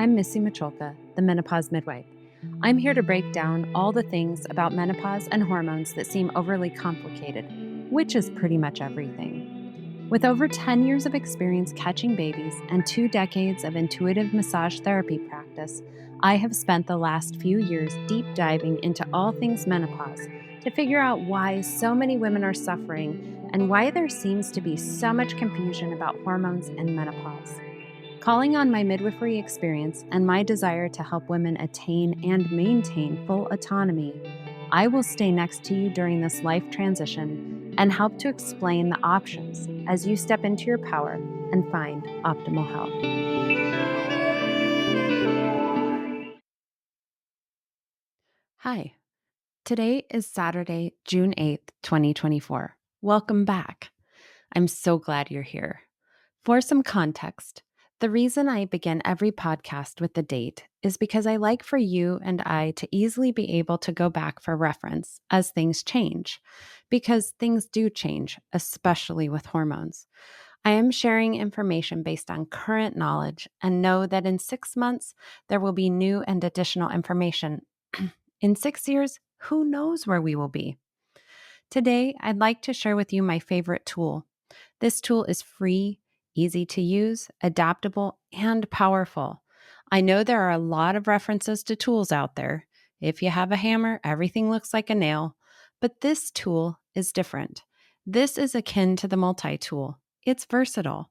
I'm Missy Micholka, the Menopause Midwife. I'm here to break down all the things about menopause and hormones that seem overly complicated, which is pretty much everything. With over 10 years of experience catching babies and 2 decades of intuitive massage therapy practice, I have spent the last few years deep diving into all things menopause to figure out why so many women are suffering and why there seems to be so much confusion about hormones and menopause. Calling on my midwifery experience and my desire to help women attain and maintain full autonomy, I will stay next to you during this life transition and help to explain the options as you step into your power and find optimal health. Hi, today is Saturday, June 8th, 2024. Welcome back. I'm so glad you're here. For some context, the reason I begin every podcast with the date is because I like for you and I to easily be able to go back for reference as things change, because things do change, especially with hormones. I am sharing information based on current knowledge and know that in 6 months, there will be new and additional information. In 6 years, who knows where we will be? Today, I'd like to share with you my favorite tool. This tool is free, easy to use, adaptable, and powerful. I know there are a lot of references to tools out there. If you have a hammer, everything looks like a nail. But this tool is different. This is akin to the multi-tool. It's versatile.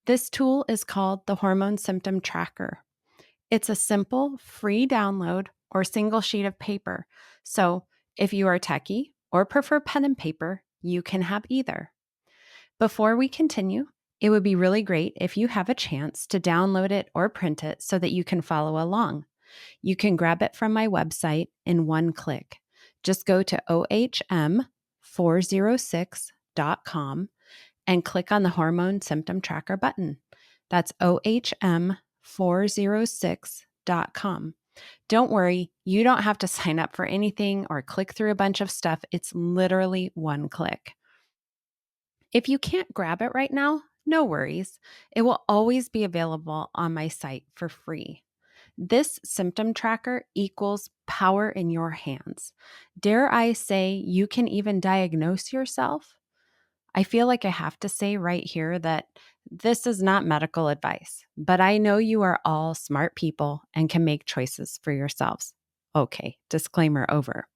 This tool is called the Hormone Symptom Tracker. It's a simple, free download or single sheet of paper. So if you are techie or prefer pen and paper, you can have either. Before we continue, it would be really great if you have a chance to download it or print it so that you can follow along. You can grab it from my website in one click. Just go to ohm406.com and click on the Hormone Symptom Tracker button. That's ohm406.com. Don't worry, you don't have to sign up for anything or click through a bunch of stuff. It's literally one click. If you can't grab it right now, no worries. It will always be available on my site for free. This symptom tracker equals power in your hands. Dare I say you can even diagnose yourself? I feel like I have to say right here that this is not medical advice, but I know you are all smart people and can make choices for yourselves. Okay, disclaimer over.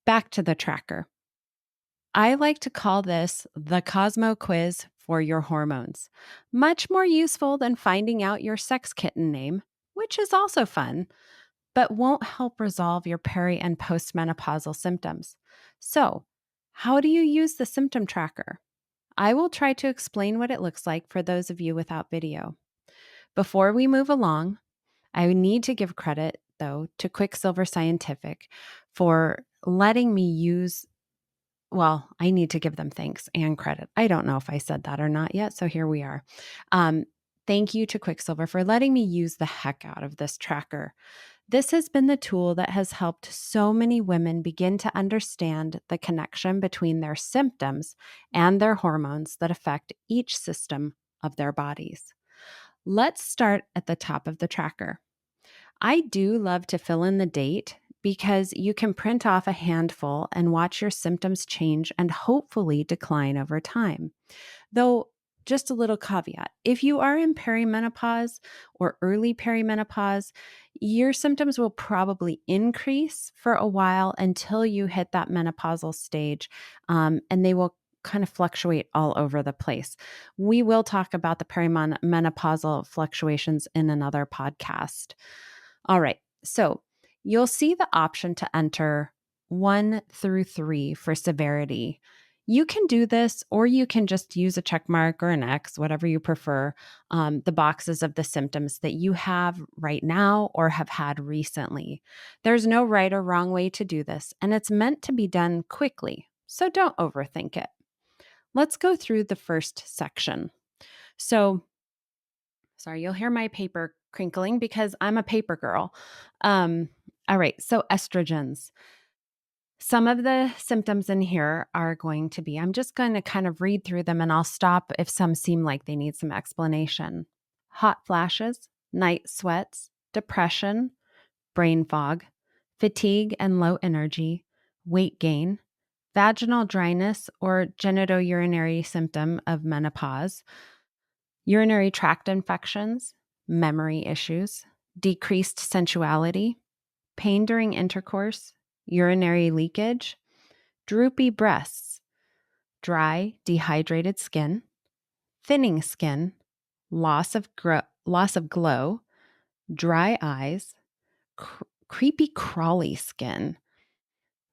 Back to the tracker. I like to call this the Cosmo quiz for your hormones. Much more useful than finding out your sex kitten name, which is also fun, but won't help resolve your peri and post-menopausal symptoms. So, how do you use the symptom tracker? I will try to explain what it looks like for those of you without video. Before we move along, I need to give credit, though, to Quicksilver Scientific for letting me use. Well, I need to give them thanks and credit. I don't know if I said that or not yet, so here we are. Thank you to Quicksilver for letting me use the heck out of this tracker. This has been the tool that has helped so many women begin to understand the connection between their symptoms and their hormones that affect each system of their bodies. Let's start at the top of the tracker. I do love to fill in the date because you can print off a handful and watch your symptoms change and hopefully decline over time. Though, just a little caveat, if you are in perimenopause or early perimenopause, your symptoms will probably increase for a while until you hit that menopausal stage, and they will kind of fluctuate all over the place. We will talk about the perimenopausal fluctuations in another podcast. All right, so you'll see the option to enter 1 through 3 for severity. You can do this, or you can just use a check mark or an X, whatever you prefer, the boxes of the symptoms that you have right now or have had recently. There's no right or wrong way to do this, and it's meant to be done quickly, so don't overthink it. Let's go through the first section. So, sorry, you'll hear my paper crinkling because I'm a paper girl. All right, so estrogens. Some of the symptoms in here are going to be, I'm just going to kind of read through them and I'll stop if some seem like they need some explanation. Hot flashes, night sweats, depression, brain fog, fatigue and low energy, weight gain, vaginal dryness or genitourinary symptom of menopause, urinary tract infections, memory issues, decreased sensuality, pain during intercourse, urinary leakage, droopy breasts, dry, dehydrated skin, thinning skin, loss of glow, dry eyes, creepy crawly skin,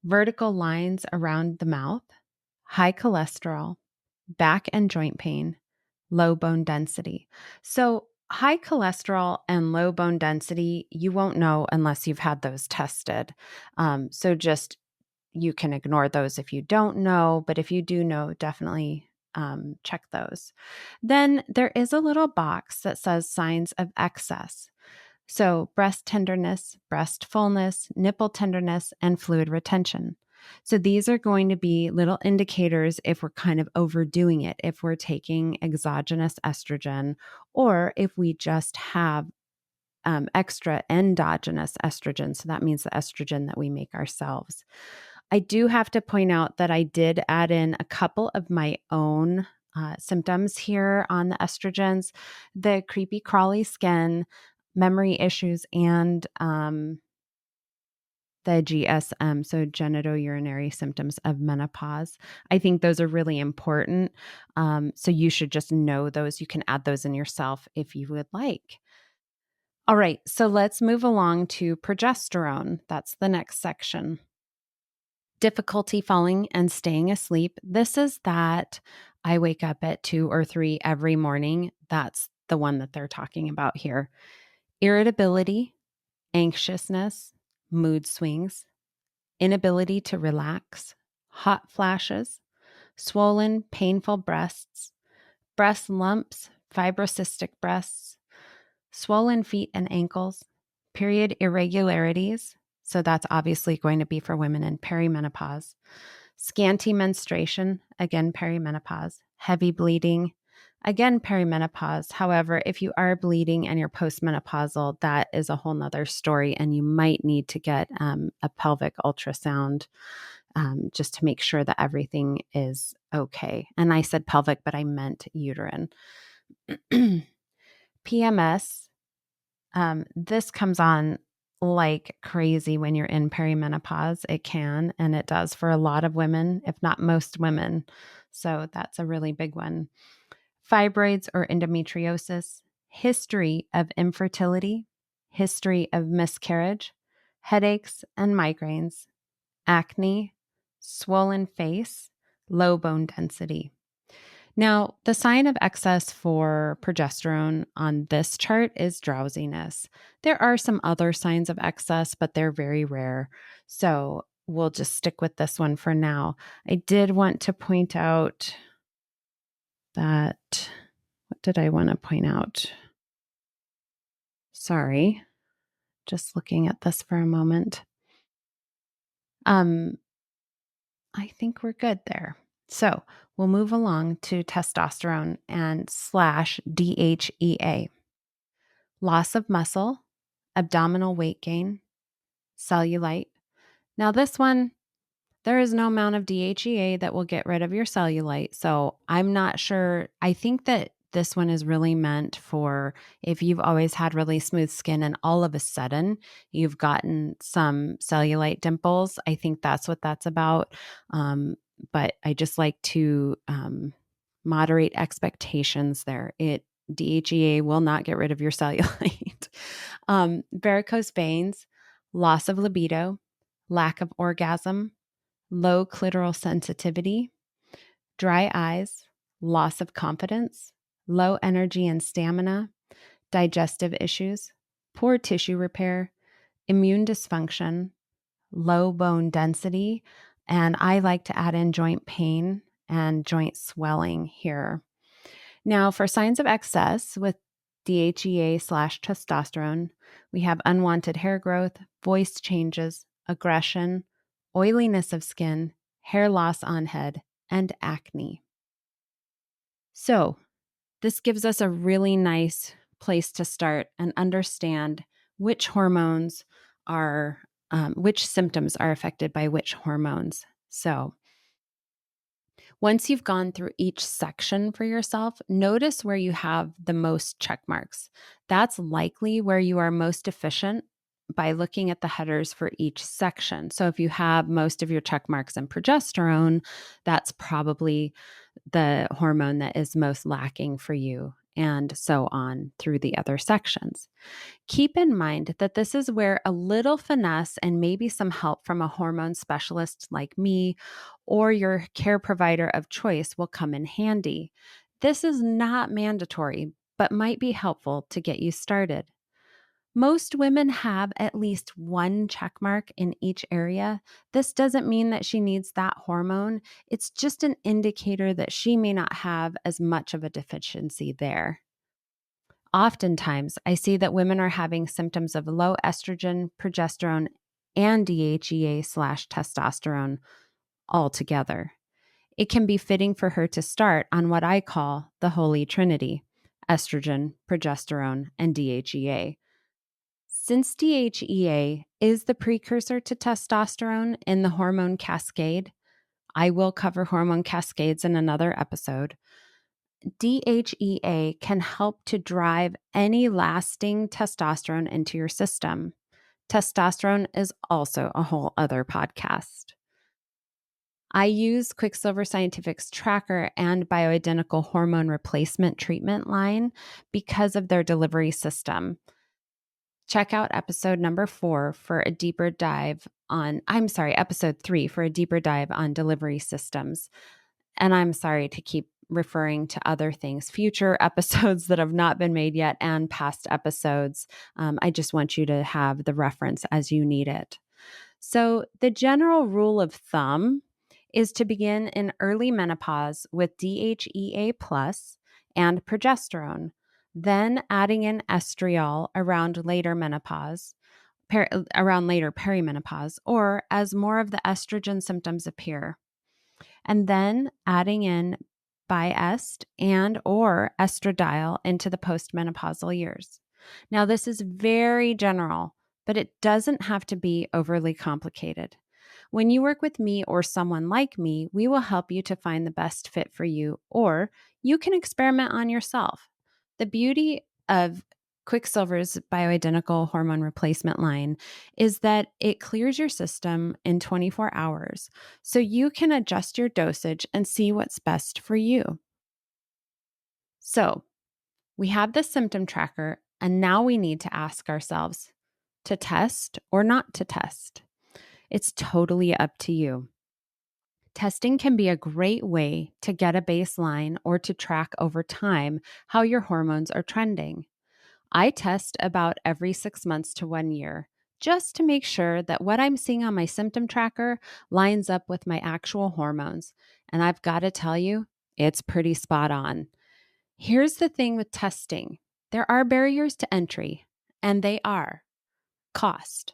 vertical lines around the mouth, high cholesterol, back and joint pain, low bone density. So high cholesterol and low bone density, you won't know unless you've had those tested. So just you can ignore those if you don't know, but if you do know, definitely check those. Then there is a little box that says signs of excess. So breast tenderness, breast fullness, nipple tenderness, and fluid retention. So these are going to be little indicators if we're kind of overdoing it, if we're taking exogenous estrogen, or if we just have extra endogenous estrogen. So that means the estrogen that we make ourselves. I do have to point out that I did add in a couple of my own symptoms here on the estrogens, the creepy crawly skin, memory issues, and the GSM, so genitourinary symptoms of menopause. I think those are really important. So you should just know those. You can add those in yourself if you would like. All right, so let's move along to progesterone. That's the next section. Difficulty falling and staying asleep. This is that I wake up at 2 or 3 every morning. That's the one that they're talking about here. Irritability, anxiousness, mood swings, inability to relax, hot flashes, swollen, painful breasts, breast lumps, fibrocystic breasts, swollen feet and ankles, period irregularities. So that's obviously going to be for women in perimenopause. Scanty menstruation, again, perimenopause. Heavy bleeding, again, perimenopause. However, if you are bleeding and you're postmenopausal, that is a whole nother story, and you might need to get a pelvic ultrasound just to make sure that everything is okay. And I said pelvic, but I meant uterine. PMS, this comes on like crazy when you're in perimenopause. It can, and it does for a lot of women, if not most women. So that's a really big one. Fibroids or endometriosis, history of infertility, history of miscarriage, headaches and migraines, acne, swollen face, low bone density. Now, the sign of excess for progesterone on this chart is drowsiness. There are some other signs of excess, but they're very rare. So we'll just stick with this one for now. I did want to point out that, what did I want to point out? Sorry, just looking at this for a moment. I think we're good there. So we'll move along to testosterone and slash DHEA. Loss of muscle, abdominal weight gain, cellulite. Now this one, there is no amount of DHEA that will get rid of your cellulite. So I'm not sure. I think that this one is really meant for if you've always had really smooth skin and all of a sudden you've gotten some cellulite dimples. I think that's what that's about. But I just like to moderate expectations there. DHEA will not get rid of your cellulite. Varicose veins, loss of libido, lack of orgasm, low clitoral sensitivity, dry eyes, loss of confidence, low energy and stamina, digestive issues, poor tissue repair, immune dysfunction, low bone density, and I like to add in joint pain and joint swelling here. Now, for signs of excess with DHEA slash testosterone, we have unwanted hair growth, voice changes, aggression, oiliness of skin, hair loss on head, and acne. So, this gives us a really nice place to start and understand which hormones are, which symptoms are affected by which hormones. So, once you've gone through each section for yourself, notice where you have the most check marks. That's likely where you are most efficient by looking at the headers for each section. So if you have most of your check marks in progesterone, that's probably the hormone that is most lacking for you, and so on through the other sections. Keep in mind that this is where a little finesse and maybe some help from a hormone specialist like me or your care provider of choice will come in handy. This is not mandatory, but might be helpful to get you started. Most women have at least one check mark in each area. This doesn't mean that she needs that hormone. It's just an indicator that she may not have as much of a deficiency there. Oftentimes, I see that women are having symptoms of low estrogen, progesterone, and DHEA/testosterone all together. It can be fitting for her to start on what I call the Holy Trinity: estrogen, progesterone, and DHEA. Since DHEA is the precursor to testosterone in the hormone cascade, I will cover hormone cascades in another episode. DHEA can help to drive any lasting testosterone into your system. Testosterone is also a whole other podcast. I use Quicksilver Scientific's tracker and bioidentical hormone replacement treatment line because of their delivery system. Check out episode number 4 for a deeper dive on, episode 3 for a deeper dive on delivery systems. And I'm sorry to keep referring to other things, future episodes that have not been made yet and past episodes. I just want you to have the reference as you need it. So the general rule of thumb is to begin in early menopause with DHEA plus and progesterone, then adding in estriol around later menopause, around later perimenopause, or as more of the estrogen symptoms appear, and then adding in Biest and or estradiol into the postmenopausal years. Now, this is very general, but it doesn't have to be overly complicated. When you work with me or someone like me, we will help you to find the best fit for you, or you can experiment on yourself. The beauty of Quicksilver's bioidentical hormone replacement line is that it clears your system in 24 hours, so you can adjust your dosage and see what's best for you. So, we have the symptom tracker, and now we need to ask ourselves to test or not to test. It's totally up to you. Testing can be a great way to get a baseline or to track over time how your hormones are trending. I test about every 6 months to 1 year just to make sure that what I'm seeing on my symptom tracker lines up with my actual hormones. And I've got to tell you, it's pretty spot on. Here's the thing with testing: there are barriers to entry, and they are cost.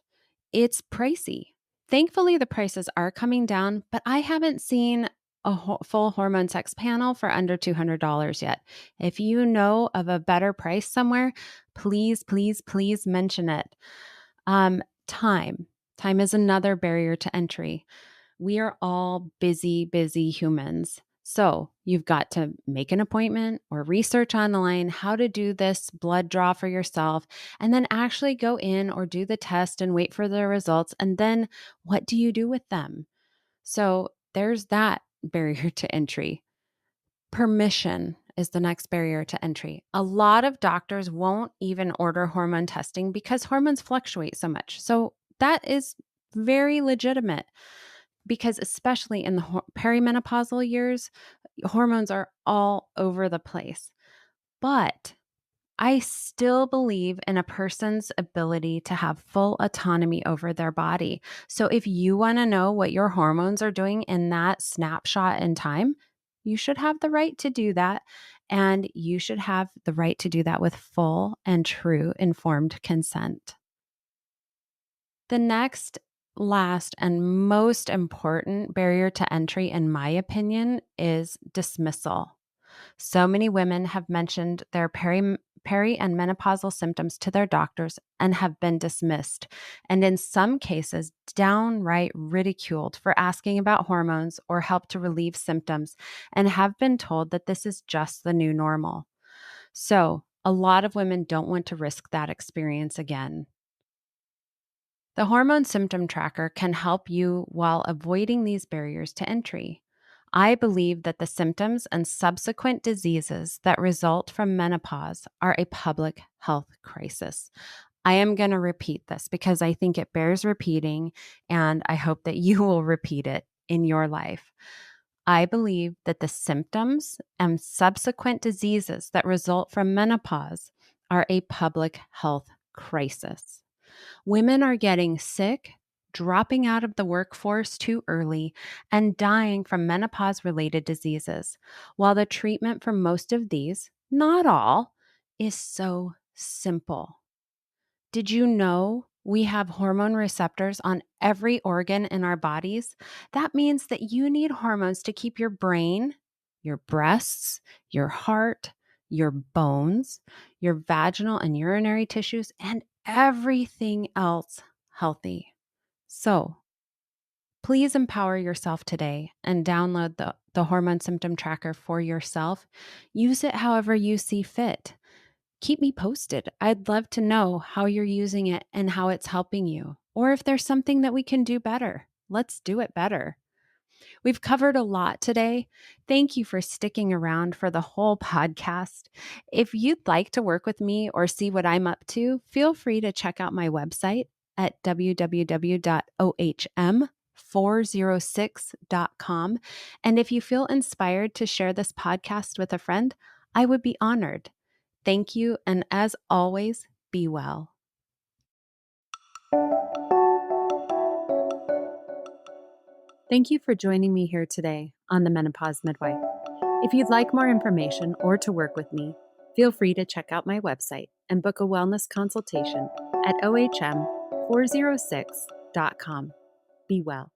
It's pricey. Thankfully, the prices are coming down, but I haven't seen a full hormone sex panel for under $200 yet. If you know of a better price somewhere, please, please, please mention it. Time. Time is another barrier to entry. We are all busy, busy humans. So you've got to make an appointment or research online how to do this blood draw for yourself, and then actually go in or do the test and wait for the results. And then what do you do with them? So there's that barrier to entry. Permission is the next barrier to entry. A lot of doctors won't even order hormone testing because hormones fluctuate so much. So that is very legitimate, because especially in the perimenopausal years, hormones are all over the place. But I still believe in a person's ability to have full autonomy over their body. So if you want to know what your hormones are doing in that snapshot in time, you should have the right to do that. And you should have the right to do that with full and true informed consent. The next, last, and most important barrier to entry, in my opinion, is dismissal. So many women have mentioned their peri and menopausal symptoms to their doctors and have been dismissed, and in some cases, downright ridiculed for asking about hormones or help to relieve symptoms, and have been told that this is just the new normal. So, a lot of women don't want to risk that experience again. The Hormone Symptom Tracker can help you while avoiding these barriers to entry. I believe that the symptoms and subsequent diseases that result from menopause are a public health crisis. I am going to repeat this because I think it bears repeating, and I hope that you will repeat it in your life. I believe that the symptoms and subsequent diseases that result from menopause are a public health crisis. Women are getting sick, dropping out of the workforce too early, and dying from menopause related diseases, while the treatment for most of these, not all, is so simple. Did you know we have hormone receptors on every organ in our bodies? That means that you need hormones to keep your brain, your breasts, your heart, your bones, your vaginal and urinary tissues, and everything else healthy. So, please empower yourself today and download the Hormone Symptom Tracker for yourself. Use it however you see fit. Keep me posted. I'd love to know how you're using it and how it's helping you, or if there's something that we can do better. Let's do it better. We've covered a lot today. Thank you for sticking around for the whole podcast. If you'd like to work with me or see what I'm up to, feel free to check out my website at www.ohm406.com. And if you feel inspired to share this podcast with a friend, I would be honored. Thank you, and as always, be well. Thank you for joining me here today on the Menopause Midwife. If you'd like more information or to work with me, feel free to check out my website and book a wellness consultation at ohm406.com. Be well.